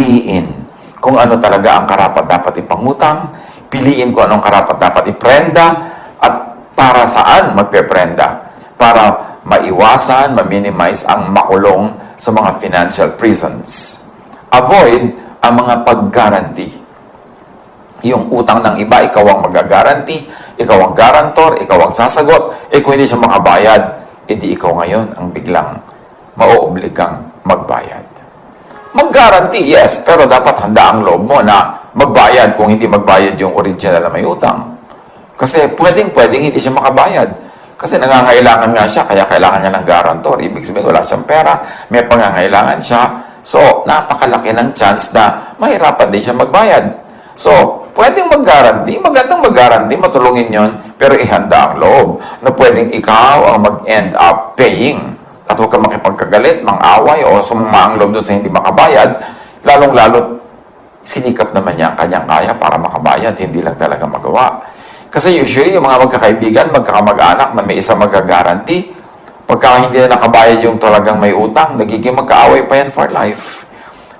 piliin kung ano talaga ang karapat-dapat ipangutang, piliin kung anong karapat-dapat iprenda, at para saan magpeprenda, para maiwasan, ma-minimize ang makulong sa mga financial prisons. Avoid ang mga pag-guarantee. Yung utang ng iba, ikaw ang mag-guarantee, ikaw ang guarantor, ikaw ang sasagot, kung hindi siya makabayad, edi ikaw ngayon ang biglang mauobligang magbayad. Mag-guarantee, yes, pero dapat handa ang loob mo na magbayad kung hindi magbayad yung original na may utang. Kasi pwedeng hindi siya makabayad. Kasi nangangailangan nga siya, kaya kailangan niya ng guarantor. Ibig sabihin, wala siyang pera, may pangangailangan siya. So, napakalaki ng chance na mahirapan din siya magbayad. So, pwedeng mag-guarantee, magandang mag-guarantee, matulungin yon, pero ihanda ang loob na pwedeng ikaw ang mag-end up paying. At huwag ka makipagkagalit, mang-away, o sumama ang loob doon sa hindi makabayad, lalong-lalo sinikap naman niya ang kanyang kaya para makabayad, hindi lang talaga magawa. Kasi usually, yung mga magkakaibigan, magkakamag-anak na may isa mag-guarantee, pagka hindi na nakabayad yung talagang may utang, nagiging magkaaway pa yan for life.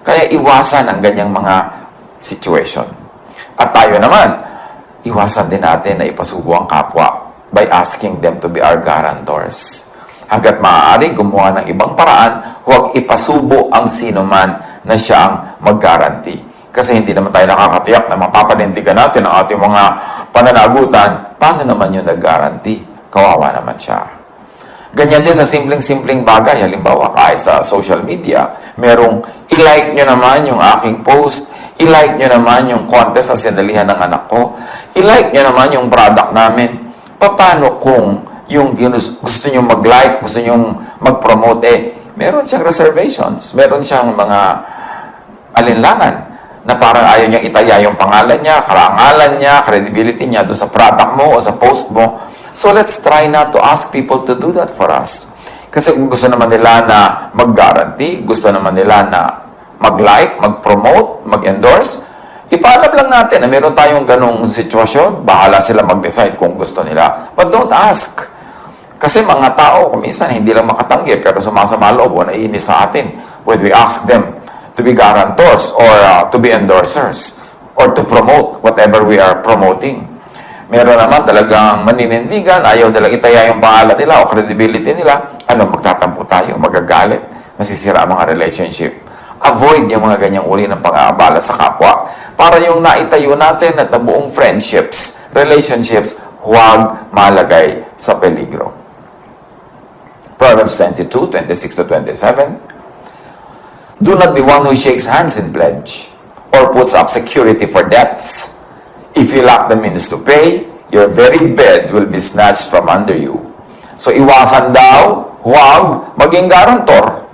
Kaya iwasan ang ganyang mga situation. At tayo naman, iwasan din natin na ipasubo ang kapwa by asking them to be our guarantors. Hanggat maaari, gumawa ng ibang paraan, huwag ipasubo ang sino man na siya ang mag-guarantee. Kasi hindi naman tayo nakakatiyak na mapapanindigan natin ang ating mga pananagutan. Paano naman yung nag-guarantee? Kawawa naman siya. Ganyan din sa simpleng-simpleng bagay. Halimbawa, kahit sa social media, merong i-like nyo naman yung aking post, i-like nyo naman yung contest na sinalihan ng anak ko, i-like nyo naman yung product namin. Paano kung yung gusto nyo mag-like, gusto nyo mag-promote, meron siyang reservations, meron siyang mga alinlangan na parang ayaw niyang itaya yung pangalan niya, karangalan niya, credibility niya doon sa product mo o sa post mo. So let's try not to ask people to do that for us. Kasi kung gusto naman nila na mag-guarantee, gusto naman nila na mag-like, mag-promote, mag-endorse, ipaalam lang natin na meron tayong ganong sitwasyon, bahala sila mag-decide kung gusto nila. But don't ask. Kasi mga tao, kuminsan hindi lang makatanggi, pero sumasama loob o naiinis sa atin when we ask them to be guarantors or to be endorsers or to promote whatever we are promoting. Meron naman talagang maninindigan, ayaw nilang itaya yung pangalan nila o credibility nila. Magtatampo tayo, magagalit, masisira ang mga relationship. Avoid yung mga ganyang uri ng pang-aabala sa kapwa para yung naitayo natin at buong friendships, relationships, huwag malagay sa peligro. Proverbs 22:26-27. Do not be one who shakes hands in pledge or puts up security for debts. If you lack the means to pay, your very bed will be snatched from under you. So, iwasan daw, huwag maging garantor.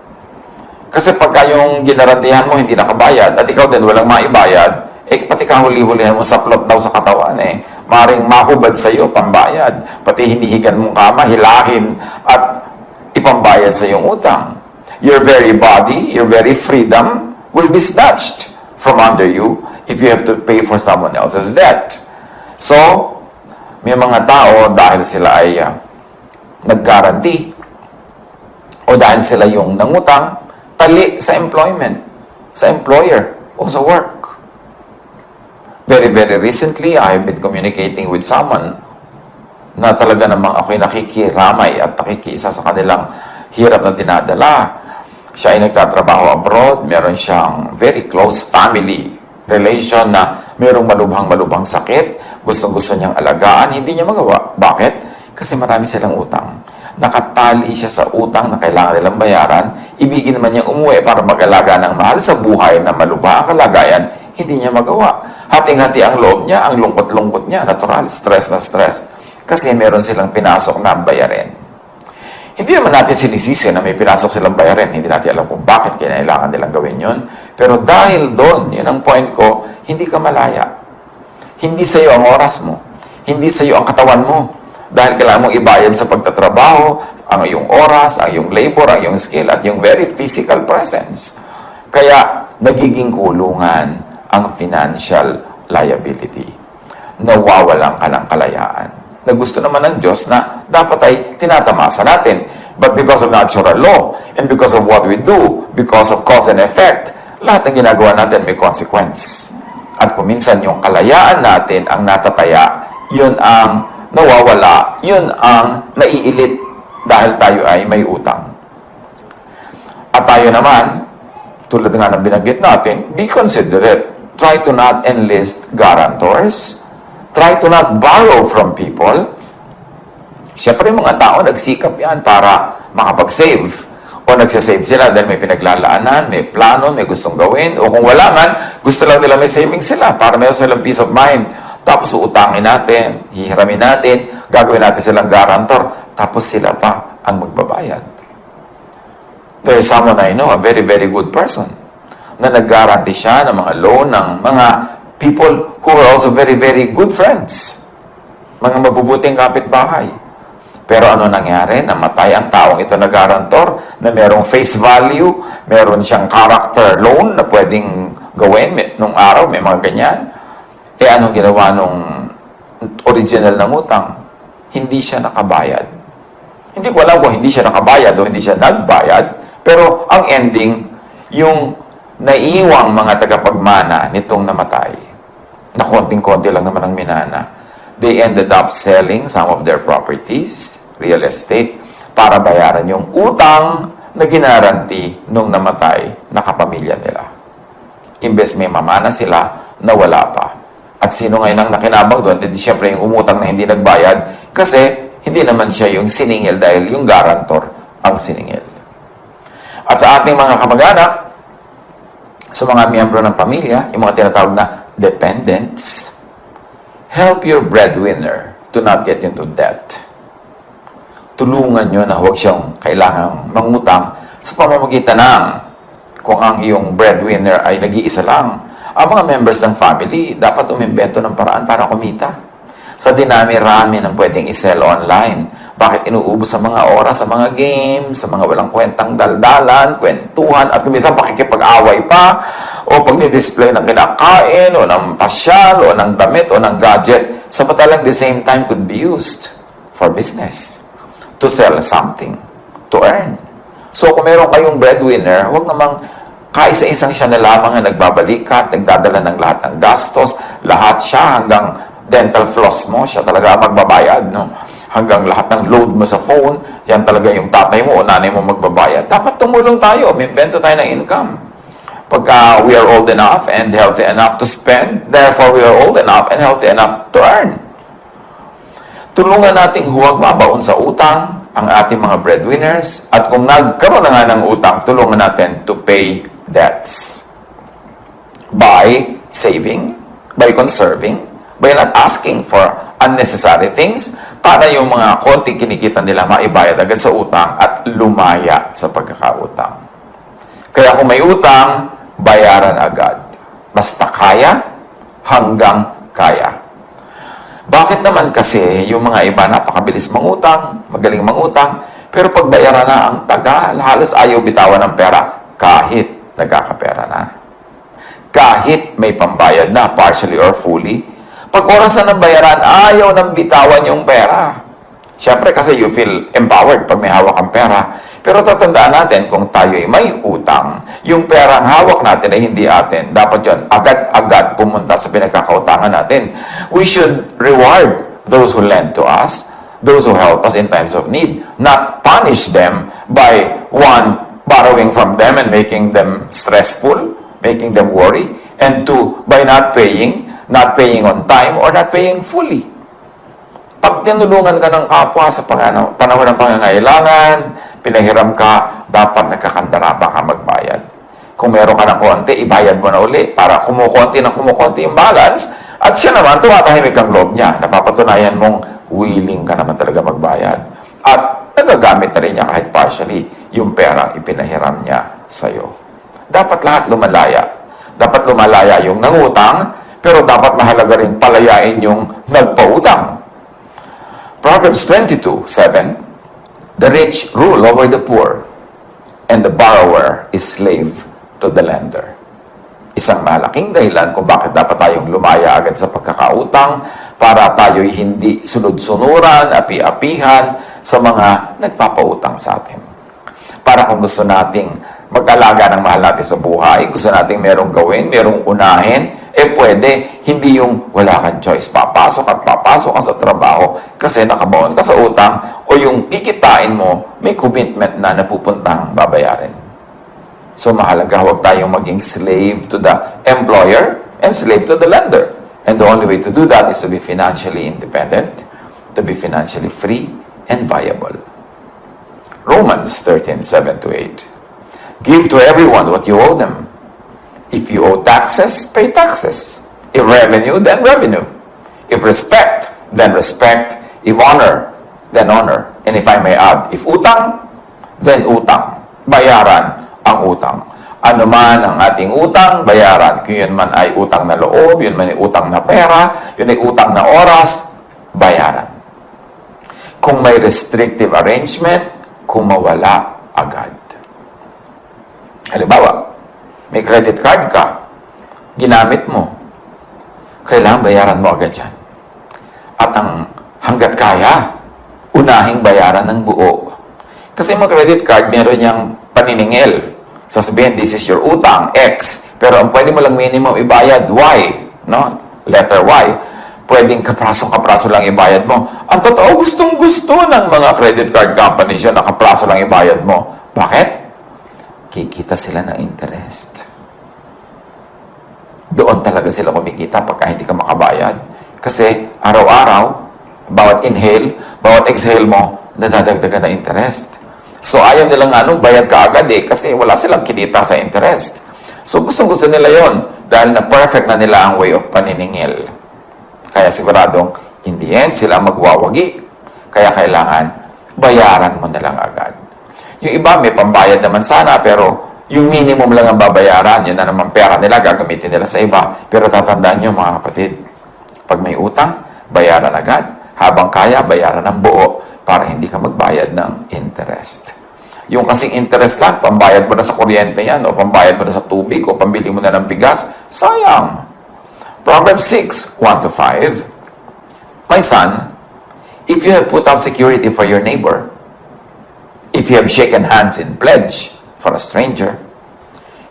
Kasi pagka yung ginarantihan mo hindi nakabayad at ikaw din walang maibayad, pati kahuli-hulihan mo sa plot daw sa katawan, maring mahubad sa iyo, pambayad. Pati hinihigan mong kama, hilahin at ipambayad sa iyong utang. Your very body, your very freedom will be snatched from under you if you have to pay for someone else's debt. So, may mga tao dahil sila ay nag-guarantee o dahil sila yung nangutang, tali sa employment, sa employer o sa work. Very, very recently, I have been communicating with someone na talaga namang ako'y nakikiramay at nakikiisa sa kanilang hirap na dinadala. Siya ay nagtatrabaho abroad, meron siyang very close family relation na merong malubhang-malubhang sakit, gustong-gusto niyang alagaan, hindi niya magawa. Bakit? Kasi marami silang utang. Nakatali siya sa utang na kailangan nilang bayaran, ibigin naman niyang umuwi para mag-alaga ng mahal sa buhay na malubha ang kalagayan, hindi niya magawa. Hating-hati ang loob niya, ang lungkot-lungkot niya, natural, stress na stress. Kasi meron silang pinasok na bayarin. Hindi naman natin sinisisi na may pinasok silang bayarin. Hindi natin alam kung bakit kailangan nilang gawin yun. Pero dahil doon, yun ang point ko, hindi ka malaya. Hindi sa iyo ang oras mo. Hindi sa iyo ang katawan mo. Dahil kailangan mong ibayad sa pagtatrabaho, ang iyong oras, ang iyong labor, ang iyong skill, at yung very physical presence. Kaya, nagiging kulungan ang financial liability. Nawawalan ka ng kalayaan. Na gusto naman ng Diyos na dapat ay tinatamasa natin. But because of natural law, and because of what we do, because of cause and effect, lahat ng ginagawa natin may consequence. At kung minsan yung kalayaan natin ang natataya, yun ang nawawala, yun ang naiilit dahil tayo ay may utang. At tayo naman, tulad nga ng binanggit natin, be considerate. Try to not enlist guarantors. Try to not borrow from people. Siyempre, mga tao nagsikap yan para makapag-save. O nagsasave sila dahil may pinaglalaanan, may plano, may gustong gawin. O kung wala man, gusto lang nila may savings sila para meron silang peace of mind. Tapos uutangin natin, hihiramin natin, gagawin natin silang guarantor. Tapos sila pa ang magbabayad. There is someone I know, a very, very good person, na nag-guarantee siya ng mga loan ng mga people who are also very, very good friends. Mga mabubuting kapitbahay. Pero ano nangyari? Namatay ang taong ito na guarantor na merong face value, meron siyang character loan na pwedeng gawin nung araw, may mga ganyan. Anong ginawa nung original na utang? Hindi siya nakabayad. Hindi ko alam kung hindi siya nakabayad o hindi siya nagbayad, pero ang ending, yung naiiwang mga tagapagmana nitong namatay, na konting-konti lang naman ang minana, they ended up selling some of their properties, real estate, para bayaran yung utang na ginaranti nung namatay na kapamilya nila. Imbes may mamana sila, nawala pa. At sino ngayon ang nakinabang doon? Hindi siyempre yung umutang na hindi nagbayad kasi hindi naman siya yung siningil dahil yung guarantor ang siningil. At sa ating mga kamag-anak, sa mga miyembro ng pamilya, yung mga tinatawag na dependents, help your breadwinner to not get into debt. Tulungan nyo na huwag siyang kailangang mangutang sa pamamagitan ng kung ang iyong breadwinner ay nag-iisa lang. Ang mga members ng family, dapat umimbento ng paraan para kumita. Sa dinami-rami ng pwedeng isell online. Bakit inuubos sa mga oras, sa mga games, sa mga walang kwentang daldalan, kwentuhan, at kuminsan pakikipag-away pa, o pag-display ng kinakain, o ng pasyal, o ng damit, o ng gadget, samantalang the same time could be used for business, to sell something, to earn. So kung meron kayong breadwinner, huwag namang kaisa-isang siya na lamang ang nagbabalikat, nagdadala ng lahat ng gastos, lahat siya hanggang dental floss mo, siya talaga ang magbabayad, no? Hanggang lahat ng load mo sa phone, yan talaga yung tatay mo o nanay mo magbabayad. Dapat tumulong tayo, may invento tayo ng income. Pagka we are old enough and healthy enough to spend, therefore we are old enough and healthy enough to earn. Tulungan nating huwag mabaon sa utang ang ating mga breadwinners, at kung nagkaroon na nga ng utang, tulungan natin to pay debts by saving, by conserving, by not asking for unnecessary things, para yung mga konting kinikita nila maibayad agad sa utang at lumaya sa pagkakautang. Kaya kung may utang, bayaran agad. Basta kaya, hanggang kaya. Bakit naman kasi yung mga iba napakabilis mangutang, magaling mangutang, pero pag bayaran na ang tagal, halos ayaw bitawan ng pera kahit nagkakapera na. Kahit may pambayad na, partially or fully, pag oras na ng bayaran, ayaw nang bitawan yung pera. Siyempre kasi you feel empowered pag may hawak ang pera. Pero tatandaan natin, kung tayo ay may utang, yung perang hawak natin ay hindi atin. Dapat yun, agad-agad pumunta sa pinagkakautangan natin. We should reward those who lend to us, those who help us in times of need, not punish them by one, borrowing from them and making them stressful, making them worry, and two, by not paying on time, or not paying fully. Pag tinulungan ka ng kapwa sa panahon ng pangangailangan, pinahiram ka, dapat nagkakandarapa ka magbayad. Kung meron ka ng konti, ibayad mo na uli para kumukonti yung balance, at siya naman, tumatahimik ang loob niya. Napapatunayan mong willing ka naman talaga magbayad. At nagagamit na rin niya kahit partially yung pera ipinahiram niya sa'yo. Dapat lahat lumalaya. Dapat lumalaya yung nangutang, pero dapat mahalaga rin palayain yung nagpautang. Proverbs 22:7, the rich rule over the poor, and the borrower is slave to the lender. Isang malaking dahilan kung bakit dapat tayong lumaya agad sa pagkakautang, para tayo'y hindi sunod-sunuran, api-apihan sa mga nagpapautang sa atin. Para kung gusto nating mag-alaga ng mahal natin sa buhay, gusto nating merong gawin, merong unahin, pwede, hindi yung wala kang choice. Papasok ka sa trabaho kasi nakabaon ka sa utang o yung kikitain mo, may commitment na napupuntang babayarin. So mahalaga, huwag tayong maging slave to the employer and slave to the lender. And the only way to do that is to be financially independent, to be financially free and viable. Romans 13:7-8. Give to everyone what you owe them. If you owe taxes, pay taxes. If revenue, then revenue. If respect, then respect. If honor, then honor. And if I may add, if utang, then utang. Bayaran ang utang. Ano man ang ating utang, bayaran. Kung yun man ay utang na loob, yun man ay utang na pera, yun ay utang na oras, bayaran. Kung may restrictive arrangement, kumawala agad. Halimbawa, may credit card ka, ginamit mo, kailangan bayaran mo agad yan. At ang hanggat kaya, unahing bayaran ng buo. Kasi mga credit card, meron niyang paniningil. Sasabihin, this is your utang, X. Pero ang pwede mo lang minimum ibayad, Y. No? Letter Y. Pwedeng kapraso lang ibayad mo. Ang totoo, gustong-gusto ng mga credit card companies yun, na kapraso lang ibayad mo. Bakit? Kikita sila ng interest. Doon talaga sila kumikita pagka hindi ka makabayad. Kasi araw-araw, bawat inhale, bawat exhale mo, nadadagdagan na interest. So ayaw nilang bayad ka agad kasi wala silang kinita sa interest. So gustong-gusto nila yon dahil na perfect na nila ang way of paniningil. Kaya siguradong in the end, sila magwawagi. Kaya kailangan bayaran mo na lang agad. Yung iba, may pambayad naman sana, pero yung minimum lang ang babayaran, yun na naman pera nila, gagamitin nila sa iba. Pero tatandaan nyo, mga kapatid, pag may utang, bayaran agad. Habang kaya, bayaran ng buo para hindi ka magbayad ng interest. Yung kasing interest lang, pambayad mo na sa kuryente yan, o pambayad mo na sa tubig, o pambili mo na ng bigas, sayang. Proverbs 6:1-5. My son, if you have put up security for your neighbor, if you have shaken hands in pledge for a stranger,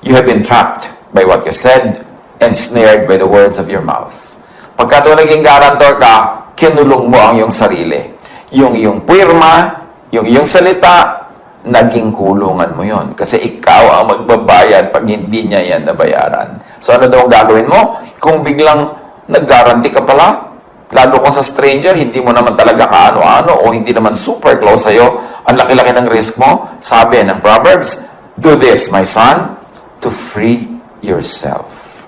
you have been trapped by what you said and snared by the words of your mouth. Pagka doon naging guarantor ka, kinulong mo ang iyong sarili. Yung iyong puwirma, yung iyong salita, naging kulungan mo yon. Kasi ikaw ang magbabayad pag hindi niya yan nabayaran. So ano daw ang gagawin mo? Kung biglang nag-guarantee ka pala, lalo kung sa stranger, hindi mo naman talaga kaano-ano o hindi naman super close sa'yo, ang laki-laki ng risk mo, sabi ng Proverbs, do this, my son, to free yourself.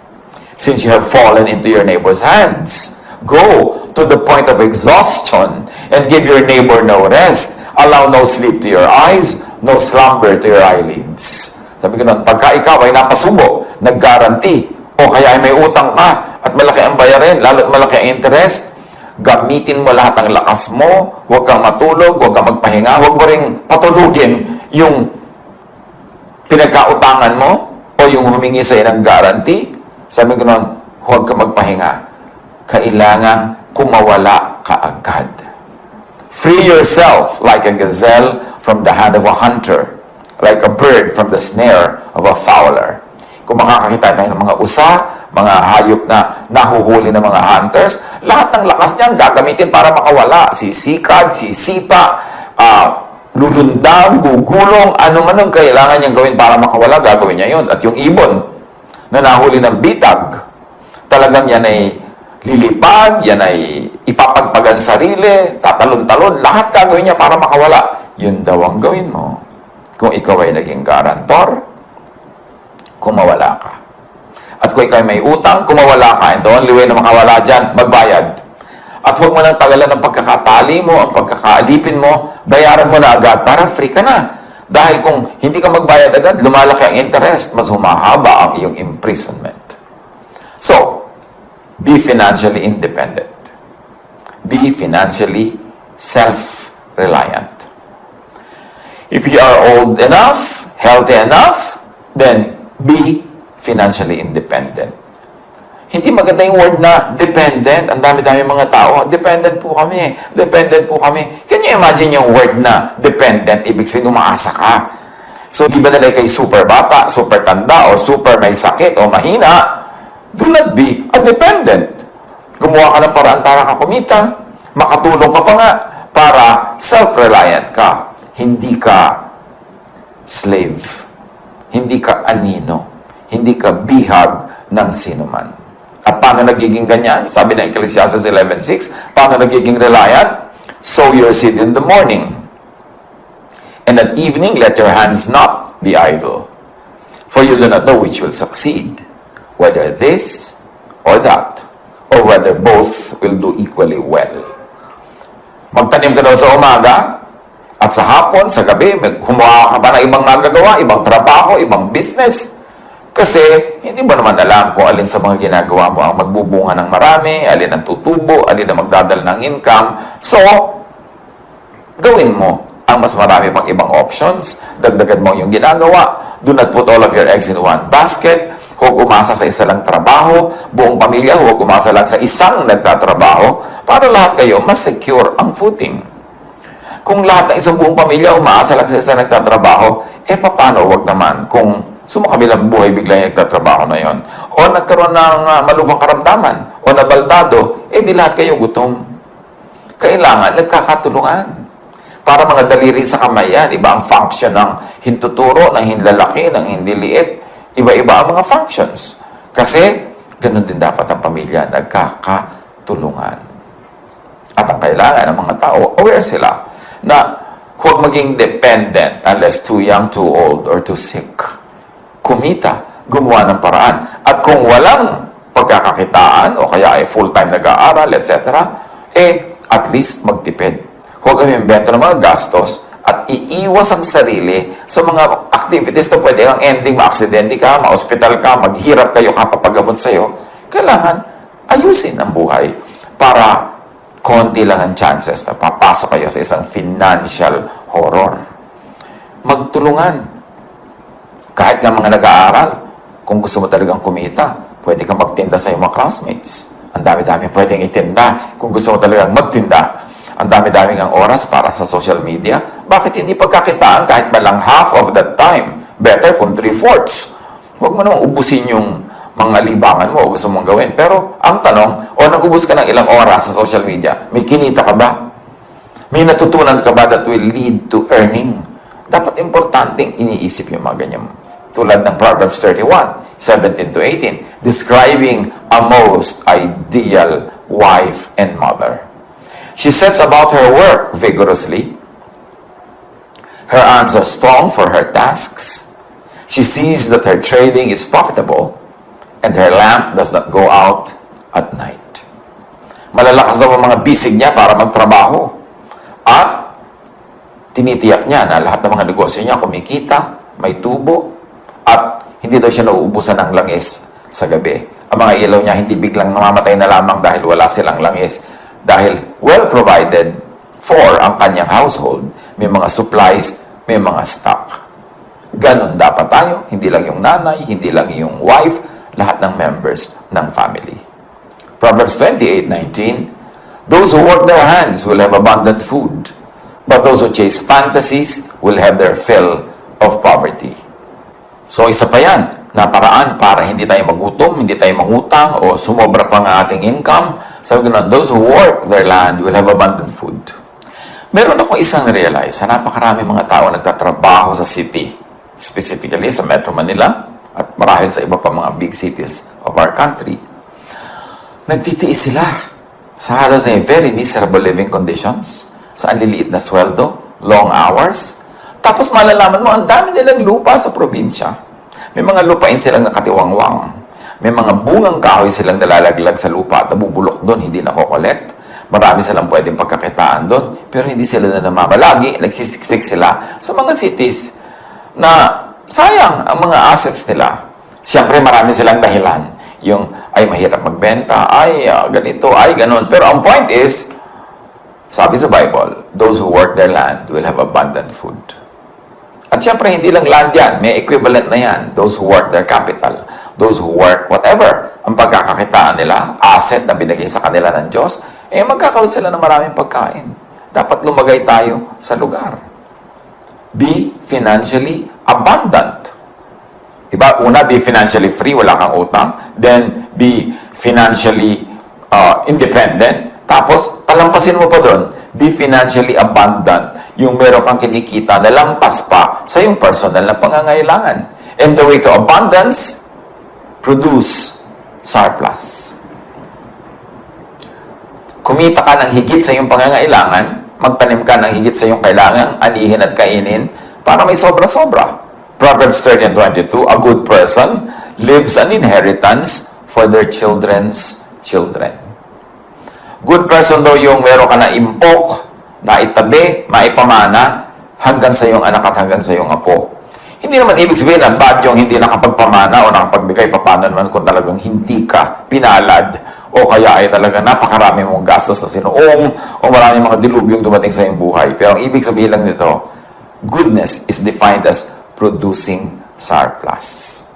Since you have fallen into your neighbor's hands, go to the point of exhaustion and give your neighbor no rest. Allow no sleep to your eyes, no slumber to your eyelids. Sabi ko nun, pagka ikaw ay napasubo, nag-guarantee, o kaya ay may utang ka, at malaki ang bayarin, lalo't malaki ang interest, gamitin mo lahat ng lakas mo, huwag kang matulog, huwag kang magpahinga, huwag mo ring patulugin yung pinagkautangan mo o yung humingi sa'yo ng guarantee. Sabi ko nun, huwag kang magpahinga. Kailangan kumawala ka agad. Free yourself like a gazelle from the hand of a hunter, like a bird from the snare of a fowler. Kung makakakita tayo ng mga usa, mga hayop na nahuhuli ng mga hunters, lahat ng lakas niyan gagamitin para makawala. Sisikad, sisipa, lulundag, gugulong, ano man ang kailangan niyang gawin para makawala, gagawin niya yun. At yung ibon na nahuli ng bitag, talagang yan ay lilipad, yan ay ipapagpagan sarili, tatalon-talon, lahat gagawin niya para makawala. Yun daw ang gawin mo. Kung ikaw ay naging garantor, kumawala ka. At kung ikaw may utang, kumawala ka. And the only way na makawala dyan, magbayad. At huwag mo nang tagalan ng pagkakatali mo, ang pagkakaalipin mo, bayaran mo na agad para free ka na. Dahil kung hindi ka magbayad agad, lumalaki ang interest, mas humahaba ang iyong imprisonment. So, be financially independent. Be financially self-reliant. If you are old enough, healthy enough, then be financially independent. Hindi maganda yung word na dependent. Ang dami-dami mga tao, dependent po kami. Dependent po kami. Can you imagine yung word na dependent? Ibig sabihin, umaasa ka. So, di ba nila kay super bata, super tanda, o super may sakit o mahina, do not be a dependent. Gumawa ka ng paraan para ka kumita, makatulong ka pa nga, para self-reliant ka. Hindi ka slave. Hindi ka anino. Hindi ka bihag ng sinuman. At paano nagiging ganyan? Sabi ng Ecclesiastes 11:6, paano nagiging reliant? Sow your seed in the morning. And at evening, let your hands not be idle. For you do not know which will succeed, whether this or that, or whether both will do equally well. Magtanim ka daw sa umaga, at sa hapon, sa gabi, humawa ka pa ng ibang nagagawa, ibang trabaho, ibang business. Kasi, hindi mo naman alam kung alin sa mga ginagawa mo ang magbubunga ng marami, alin ang tutubo, alin ang magdadala ng income. So, gawin mo ang mas marami pang ibang options. Dagdagan mo yung ginagawa. Do not put all of your eggs in one basket. Huwag umasa sa isa lang trabaho. Buong pamilya, huwag umasa lang sa isang nagtatrabaho para lahat kayo mas secure ang footing. Kung lahat ng isang buong pamilya umaasa lang sa isang nagtatrabaho, paano wag naman kung sumakabilang buhay bigla yung nagtatrabaho na yon? O nagkaroon ng malubhang karamdaman, o nabaldado, di lahat kayo gutom. Kailangan nagkakatulungan. Para mga daliri sa kamay yan, iba ang function ng hintuturo, ng hinlalaki, ng hinliliit. Iba-iba ang mga functions. Kasi, ganun din dapat ang pamilya, nagkakatulungan. At ang kailangan ng mga tao, aware sila na huwag maging dependent unless too young, too old, or too sick. Kumita, gumawa ng paraan. At kung walang pagkakakitaan, o kaya ay full-time nag-aaral, etc., at least magtipid. Huwag kami imbento ng mga gastos at iiwas ang sarili sa mga activities na pwede ang ending, ma-aksidente ka, ma-hospital ka, maghirap kayo, kapapagamot sa'yo. Kailangan ayusin ang buhay para konti lang ang chances na papasok kayo sa isang financial horror. Magtulungan. Kahit nga mga nag-aaral, kung gusto mo talagang kumita, pwede kang magtinda sa iyong mga classmates. Ang dami-dami pwedeng itinda. Kung gusto mo talagang magtinda, ang dami-daming ang oras para sa social media. Bakit hindi pagkakitaan kahit ba lang half of that time? Better kung 3/4. Huwag mo namang ubusin yung mga libangan mo o gusto mong gawin. Pero ang tanong, nag-ubus ka ng ilang oras sa social media, may kinita ka ba? May natutunan ka ba that will lead to earning? Dapat importanteng iniisip yung mga ganyan. Tulad ng Proverbs 31:17-18, describing a most ideal wife and mother. She sets about her work vigorously. Her arms are strong for her tasks. She sees that her trading is profitable, and her lamp does not go out at night. Malalakas daw ang mga bisig niya para magtrabaho. At tinitiyak niya na lahat ng mga negosyo niya kumikita, may tubo, at hindi daw siya nauubusan ng langis sa gabi. Ang mga ilaw niya hindi biglang namamatay na lamang dahil wala silang langis. Dahil well provided for ang kanyang household, may mga supplies, may mga stock. Ganon dapat tayo, hindi lang yung nanay, hindi lang yung wife, lahat ng members ng family. Proverbs 28:19, those who work their hands will have abundant food, but those who chase fantasies will have their fill of poverty. So isa pa yan, na paraan para hindi tayo magutom, hindi tayo mangutang, o sumobra pa ng ating income. Sabi ko na, those who work their land will have abundant food. Meron akong isang realize, sa napakarami mga tao nagtatrabaho sa city, specifically sa Metro Manila, at marahil sa iba pa mga big cities of our country. Nagtitiis sila sa halos ay very miserable living conditions, sa anliliit na sweldo, long hours. Tapos malalaman mo, ang dami nilang lupa sa probinsya. May mga lupain silang nakatiwangwang. May mga bungang kahoy silang nalalaglag sa lupa at nabubulok doon, hindi nakokolekt. Marami silang pwedeng pagkakitaan doon, pero hindi sila na namamalagi, nagsisiksik sila sa mga cities na sayang ang mga assets nila. Siyempre, marami silang dahilan. Yung, ay mahirap magbenta, ay ganito, ay ganon. Pero ang point is, sabi sa Bible, those who work their land will have abundant food. At siyempre, hindi lang land yan, may equivalent na yan. Those who work their capital, those who work whatever, ang pagkakakitaan nila, asset na binigay sa kanila ng Diyos, magkakaroon sila ng maraming pagkain. Dapat lumagay tayo sa lugar. Be financially abundant. Diba? Una, be financially free, wala kang utang. Then, be financially independent. Tapos, talampasin mo pa doon, be financially abundant. Yung meron kang kinikita na lampas pa sa yung personal na pangangailangan. And the way to abundance, produce surplus. Kumita ka ng higit sa iyong pangangailangan, magtanim ka ng higit sa iyong kailangan, anihin at kainin, para may sobra-sobra. Proverbs 30:22, a good person leaves an inheritance for their children's children. Good person daw yung meron ka na impok, na itabi, maipamana, hanggang sa iyong anak at hanggang sa iyong apo. Hindi naman ibig sabihin na bad yung hindi nakapagpamana o nakapagbigay, paano naman kung talagang hindi ka pinalad o kaya ay talaga napakarami mong gastos na sinuong o maraming mga dilubyong dumating sa iyong buhay. Pero ang ibig sabihin lang nito, goodness is defined as producing surplus.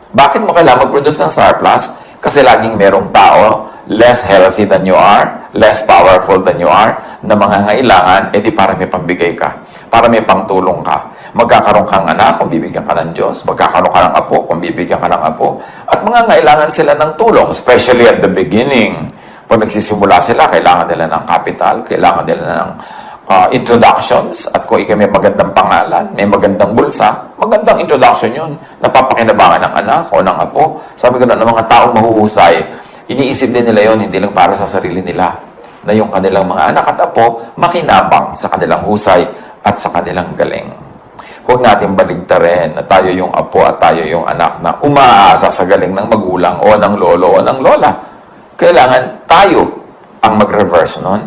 Bakit mo kailangan mag-produce ng surplus? Kasi laging merong tao, less healthy than you are, less powerful than you are, na mangangailangan, edi para may pambigay ka, para may pangtulong ka. Magkakaroon kang anak kung bibigyan ka ng Diyos, magkakaroon ka ng apo kung bibigyan ka ng apo, at mangangailangan sila ng tulong, especially at the beginning. Pag nagsisimula sila, kailangan nila ng capital, kailangan nila ng introductions, at kung ikaw may magandang pangalan, may magandang bulsa, magandang introduction yun, napapakinabangan ng anak o ng apo. Sabi ko na, ng mga taong mahuhusay, iniisip din nila yon, hindi lang para sa sarili nila, na yung kanilang mga anak at apo, makinabang sa kanilang husay at sa kanilang galing. Huwag natin baligtarin na tayo yung apo at tayo yung anak na umaasa sa galing ng magulang o ng lolo o ng lola. Kailangan tayo ang mag-reverse nun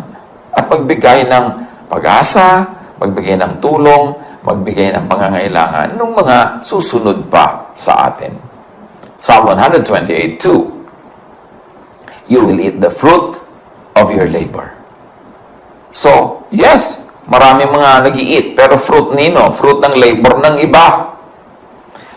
at magbigay ng pag-asa, magbigay ng tulong, magbigay ng pangangailangan ng mga susunod pa sa atin. Psalm 128:2, you will eat the fruit of your labor. So, yes, maraming mga nag-i-eat, pero fruit nino, fruit ng labor ng iba.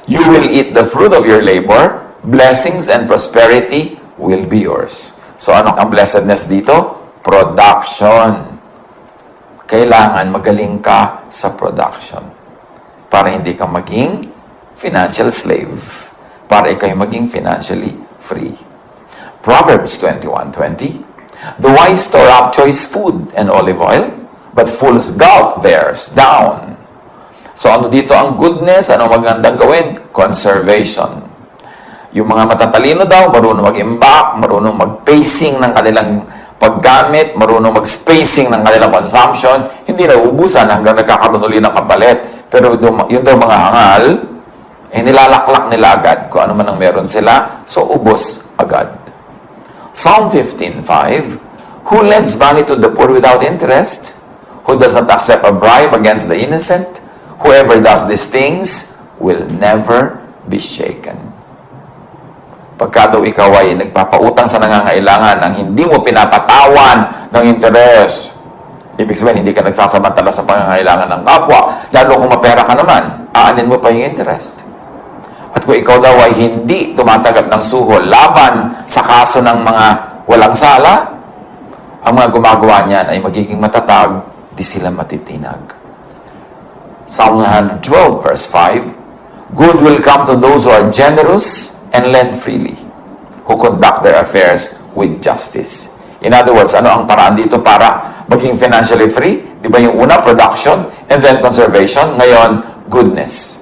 You will eat the fruit of your labor, blessings and prosperity will be yours. So, ano ang blessedness dito? Production. Kailangan magaling ka sa production para hindi ka maging financial slave, para ikaw maging financially free. Proverbs 21:20, the wise store up choice food and olive oil, but fools gulp theirs down. So ano dito ang goodness? Ano magandang gawin? Conservation. Yung mga matatalino daw, marunong mag-imbak, marunong mag-pacing ng kanilang paggamit, marunong mag-spacing ng kanilang consumption, hindi na uubusan hanggang nagkakaroon uli ng kapalit. Pero yun daw mga hangal, nilalaklak nila agad kung ano man ang meron sila, so ubos agad. Psalm 15:5, who lends money to the poor without interest? Who does not accept a bribe against the innocent? Whoever does these things will never be shaken. Pagka daw ikaw ay nagpapautang sa nangangailangan nang hindi mo pinapatawan ng interes, ibig sabihin, hindi ka nagsasamantala sa pangangailangan ng kapwa, lalo kung mapera ka naman, aanin mo pa yung interest. At kung ikaw daw ay hindi tumatanggap ng suhol laban sa kaso ng mga walang sala, ang mga gumagawa niyan ay magiging matatag, di sila matitinag. Psalm 112:5, good will come to those who are generous and lend freely, who conduct their affairs with justice. In other words, ano ang paraan dito para maging financially free? Di ba yung una, production, and then conservation. Ngayon, goodness,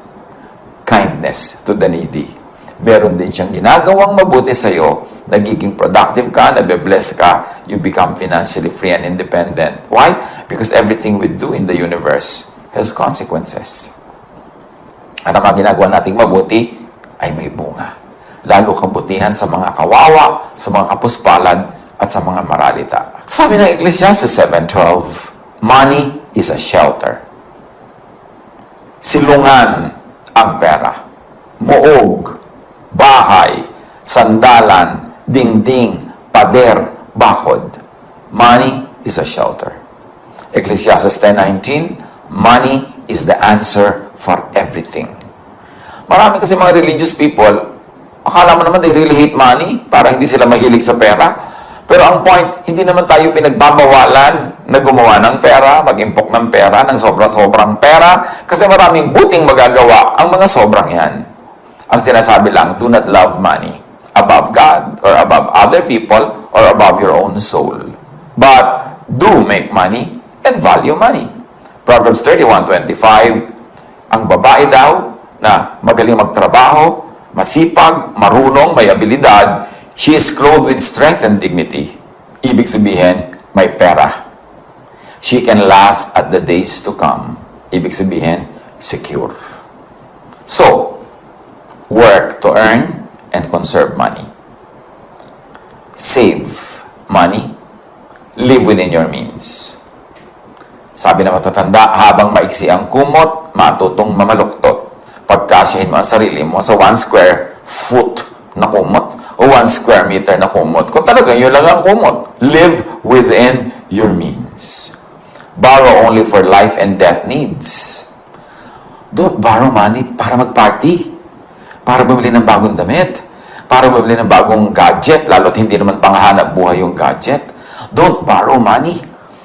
kindness to the needy. Meron din siyang ginagawang mabuti sa'yo, nagiging productive ka, nabe-bless ka, you become financially free and independent. Why? Because everything we do in the universe has consequences. At ang mga ginagawa nating mabuti ay may bunga. Lalo kabutihan sa mga kawawa, sa mga kapuspalad, at sa mga maralita. Sabi ng Ecclesiastes 7:12, money is a shelter. Silungan ang pera. Muog, bahay, sandalan, dingding, pader, bakod. Money is a shelter. Ecclesiastes 10:19, money is the answer for everything. Marami kasi mga religious people, akala mo naman they really hate money para hindi sila mahilig sa pera. Pero ang point, hindi naman tayo pinagbabawalan na gumawa ng pera, mag-impok ng pera, ng sobra-sobrang pera, kasi maraming buting magagawa ang mga sobrang yan. Ang sinasabi lang, do not love money above God or above other people or above your own soul. But do make money and value money. Proverbs 31:25, ang babae daw na magaling magtrabaho, masipag, marunong, may abilidad, she is clothed with strength and dignity. Ibig sabihin, may pera. She can laugh at the days to come. Ibig sabihin, secure. So, work to earn and conserve money. Save money. Live within your means. Sabi na matatanda, habang maiksi ang kumot, matutong mamaluktot. Pagkasyahin mo ang sarili mo sa 1 square foot na kumot o 1 square meter na kumot. Kung talaga yun lang ang kumot, live within your means. Borrow only for life and death needs. Don't borrow money para mag-party, para bumili ng bagong damit, para bumili ng bagong gadget, lalo't hindi naman panghanap buhay yung gadget. Don't borrow money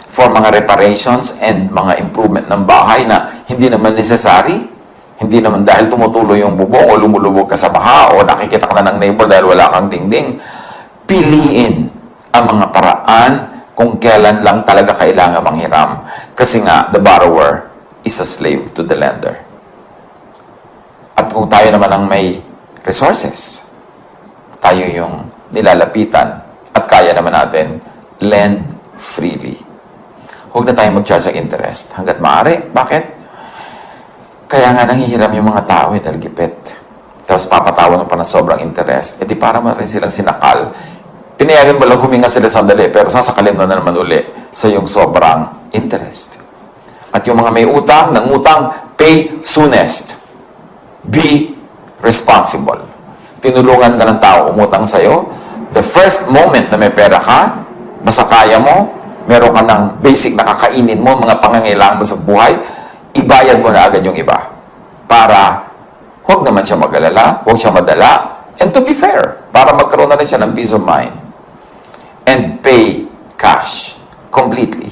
for mga reparations and mga improvement ng bahay na hindi naman necessary. Hindi naman dahil tumutuloy yung bubong o lumulubog ka sa baha o nakikita ka na ng neighbor dahil wala kang dingding. Piliin ang mga paraan kung kailan lang talaga kailangan manghiram. Kasi nga, the borrower is a slave to the lender. At kung tayo naman ang may resources, tayo yung nilalapitan at kaya naman natin lend freely. Huwag na tayo mag-charge ng interest hanggat maaari. Bakit? Kaya nga nanghihiram yung mga tao dahil gipit. Tapos papatawan mo pa ng sobrang interest. E di para mo rin silang sinakal. Pinayagan mo lang huminga sila sandali, pero sasakalin mo na naman uli sa yung sobrang interest. At yung mga may utang, nangutang, pay soonest. Be responsible. Tinulungan ka ng tao umutang sa'yo. The first moment na may pera ka, basta kaya mo, meron ka ng basic na kakainin mo, mga pangangailangan mo sa buhay, ibayad mo na agad yung iba. Para huwag naman siya mag-alala, huwag siya madala, and to be fair, para magkaroon na rin siya ng peace of mind. And pay cash completely.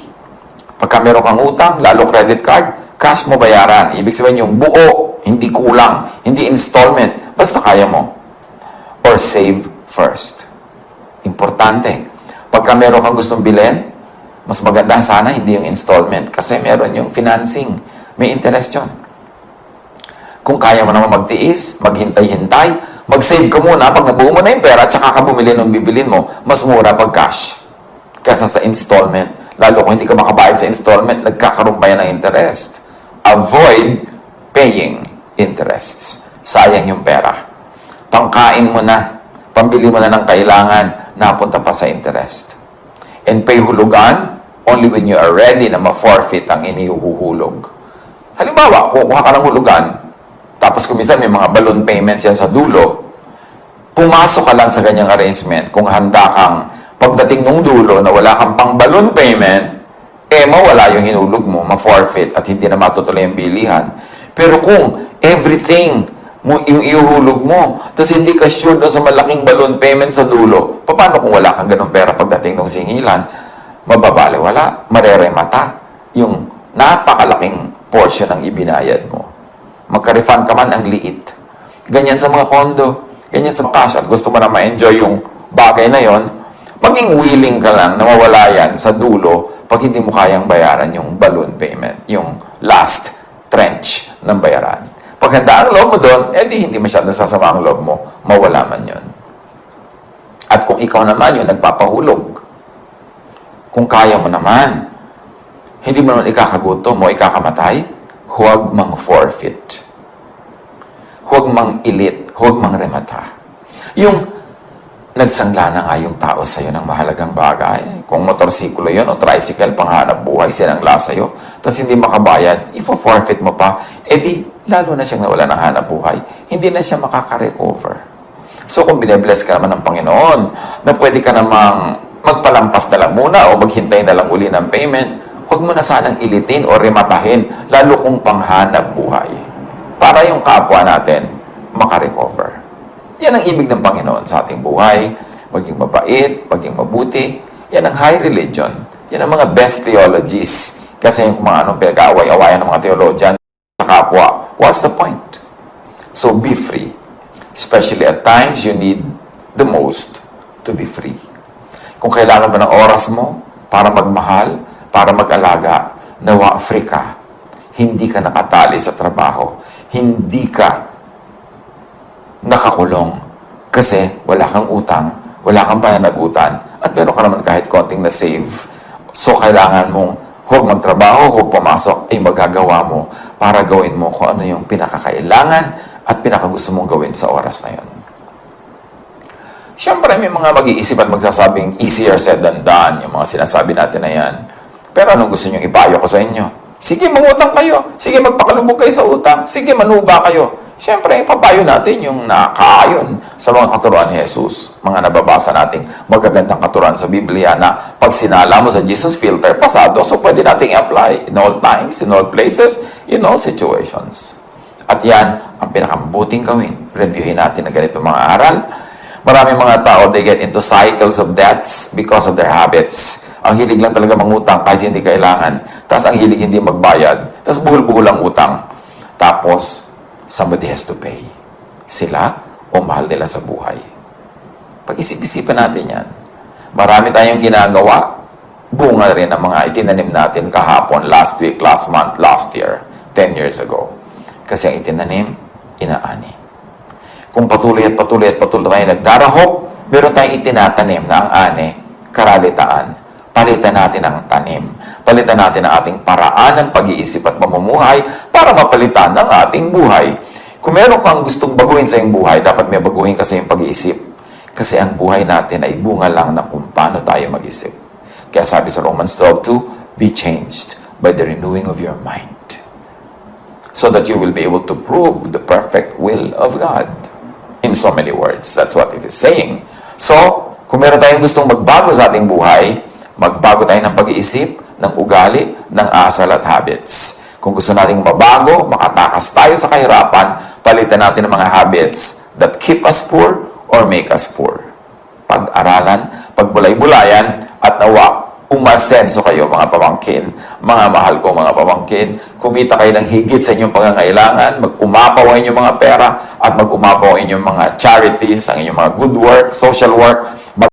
Pagka meron kang utang, lalo credit card, cash mo bayaran. Ibig sabihin yung buo, hindi kulang, hindi installment, basta kaya mo. Or save first. Importante. Pagka meron kang gustong bilhin, mas maganda sana hindi yung installment kasi meron yung financing. May interest yun. Kung kaya mo naman magtiis, maghintay-hintay, mag-save ka muna pag nabuo mo na yung pera at saka ka bumili ng bibilin mo, mas mura pag cash kaysa sa installment. Lalo kung hindi ka makabayad sa installment, nagkakaroon pa yan ng interest. Avoid paying interests. Sayang yung pera. Pangkain mo na, pambili mo na ng kailangan, napunta pa sa interest. And pay hulugan only when you are ready na ma-forfeit ang inihuhulog. Halimbawa, kukuha ka ng hulugan, tapos kumisan may mga balloon payments yan sa dulo, pumasok ka lang sa ganyang arrangement kung handa kang pagdating ng dulo na wala kang pang balloon payment, mawala yung hinulog mo, ma-forfeit at hindi na matutuloy ang bilihan. Pero kung everything mo, yung ihuhulog mo, tapos hindi ka sure doon sa malaking balloon payment sa dulo, paano kung wala kang ganong pera pagdating ng singilan? Mababali, wala. Mareremata yung napakalaking portion ng ibinayad mo. Magka-refund ka man ang liit. Ganyan sa mga kondo, ganyan sa cash, at gusto mo na ma-enjoy yung bagay na yon, maging willing ka lang na mawala yan sa dulo pag hindi mo kayang bayaran yung balloon payment, yung last trench ng bayaran. Pag handa ang loob mo doon, hindi masyadong sasama ang loob mo, mawala man yon. At kung ikaw naman yung nagpapahulog, kung kaya mo naman, hindi mo naman ikakagutom mo, ikakamatay, huwag mang forfeit. Huwag mang ilit, huwag mang remata. Yung nagsangla na nga yung tao sa'yo ng mahalagang bagay. Kung motorsiklo yun o tricycle, panghanap buhay, sinangla sa'yo, tapos hindi makabayad, ifo-forfeit mo pa, lalo na siyang nawala ng hanap buhay, hindi na siya makaka-recover. So kung bine-bless ka naman ng Panginoon, na pwede ka namang magpalampas na lang muna o maghintay na lang uli ng payment, huwag mo na sanang ilitin o rematahin, lalo kung panghanap buhay. Para yung kapwa natin makarecover. Yan ang ibig ng Panginoon sa ating buhay. maging mabait, maging mabuti. Yan ang high religion. Yan ang mga best theologies. Kasi yung mga anong pinag-aaway-awayan ng mga theologian sa kapwa, what's the point? So be free. Especially at times, you need the most to be free. Kung kailangan mo ng oras mo para magmahal, para mag-alaga, nawa free ka. Hindi ka nakatali sa trabaho. Hindi ka nakakulong. Kasi wala kang utang, wala kang pananagutan, at meron ka naman kahit konting na-save. So, kailangan mong huwag magtrabaho, huwag pumasok, ay magagawa mo para gawin mo kung ano yung pinakakailangan at pinakagusto mong gawin sa oras na yun. Siyempre, may mga mag-iisip at magsasabing easier said than done, yung mga sinasabi natin na yan. Pero anong gusto nyo ipayo ko sa inyo? Sige, mangutang kayo. Sige, magpakalubog kayo sa utang. Sige, manuba kayo. Siyempre, ipapayo natin yung nakaayon sa mga katuruan ni Jesus. Mga nababasa nating magagandang katuruan sa Biblia na pag sinala mo sa Jesus filter, pasado. So, pwede nating apply in all times, in all places, in all situations. At yan, ang pinakamabuting gawin. Reviewin natin na ganito mga aral. Maraming mga tao, they get into cycles of debts because of their habits. Ang hilig lang talaga mangutang kahit hindi kailangan. Tapos ang hilig hindi magbayad. Tapos buhol-buhol ang utang. Tapos, somebody has to pay. Sila o mahal nila sa buhay. Pag-isip-isipan natin yan. Marami tayong ginagawa. Bunga rin ang mga itinanim natin kahapon, last week, last month, last year, 10 years ago. Kasi ang itinanim, inaani. Kung patuloy tayo nagdarahop, meron tayong itinatanim na ang ani, karalitaan. Palitan natin ang tanim. Palitan natin ang ating paraan ng pag-iisip at pamumuhay para mapalitan ang ating buhay. Kung meron kang gustong baguhin sa iyong buhay, dapat may baguhin kasi yung pag-iisip. Kasi ang buhay natin ay bunga lang ng kung paano tayo mag-isip. Kaya sabi sa Romans 12:2, be changed by the renewing of your mind, so that you will be able to prove the perfect will of God. In so many words, that's what it is saying. So, kung meron tayong gustong magbago sa ating buhay, magbago tayo ng pag-iisip, ng ugali, ng asal at habits. Kung gusto nating mabago, makatakas tayo sa kahirapan, palitan natin ang mga habits that keep us poor or make us poor. Pag-aralan, pagbulay-bulayan, at nawa, umasenso kayo mga pamangkin, mga mahal ko mga pamangkin, kumita kayo ng higit sa inyong pangangailangan, mag-umapaw ang inyong mga pera, at mag-umapaw ang inyong mga charities, ang inyong mga good work, social work,